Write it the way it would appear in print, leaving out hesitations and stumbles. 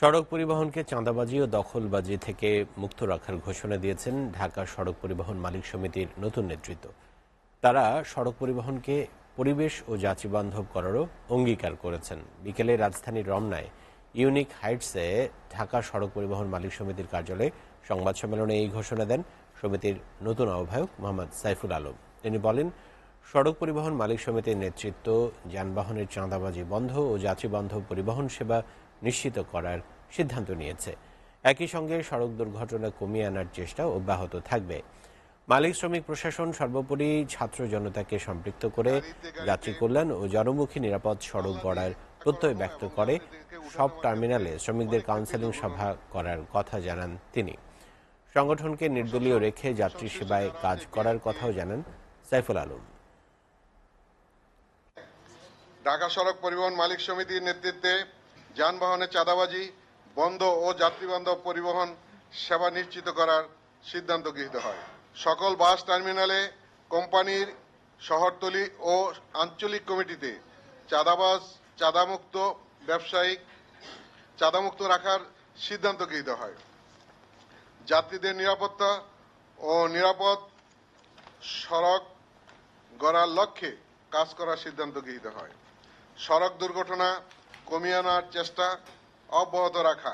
সড়ক পরিবহনকে চাঁদাবাজি ও দখলবাজি থেকে মুক্ত রাখার ঘোষণা দিয়েছেন ঢাকা সড়ক পরিবহন মালিক সমিতির নতুন নেতৃত্ব। তারা সড়ক পরিবহনকে পরিবেশ ও যাত্রীবান্ধব করারও অঙ্গীকার করেছেন। বিকেলে রাজধানীর রমনায় ইউনিক হাইটসে ঢাকা সড়ক পরিবহন মালিক সমিতির কার্যালয়ে সংবাদ সম্মেলনে এই ঘোষণা দেন সমিতির নতুন আহ্বায়ক মোহাম্মদ সাইফুল আলম। তিনি বলেন, সড়ক পরিবহন মালিক সমিতির নেতৃত্ব যানবাহনের চাঁদাবাজি বন্ধ ও যাত্রীবান্ধব পরিবহন সেবা নিশ্চিত করার সিদ্ধান্ত নিয়েছে। একই সঙ্গে সড়ক দুর্ঘটনা কমিয়ে আনার চেষ্টা অব্যাহত থাকবে। মালিক শ্রমিক প্রশাসন সর্বোপরি ছাত্র জনতাকে সম্পৃক্ত করে যাত্রী কল্যাণ ও জনমুখী নিরাপদ সড়ক গড়ার প্রত্যয় ব্যক্ত করে সব টার্মিনালে শ্রমিকদের কাউন্সেলিং সভা করার কথা জানান তিনি। সংগঠনকে নির্দলীয় রেখে যাত্রী সেবায় কাজ করার কথাও জানান সাইফুল আলম। ঢাকা সড়ক পরিবহন মালিক সমিতির নেতৃত্বে যানবাহনের চাঁদাবাজি বন্ধ ও যাত্রীবান্ধব পরিবহন সেবা নিশ্চিত করার সিদ্ধান্ত গৃহীত হয়। সকল বাস টার্মিনালে কোম্পানির শহরতলি ও আঞ্চলিক কমিটিতে চাঁদামুক্ত ব্যবসায়িক চাঁদামুক্ত রাখার সিদ্ধান্ত গৃহীত হয়। যাত্রীদের নিরাপত্তা ও নিরাপদ সড়ক গড়ার লক্ষ্যে কাজ করার সিদ্ধান্ত গৃহীত হয়। সড়ক দুর্ঘটনা কমিয়ে আনার চেষ্টা অব্যাহত রাখা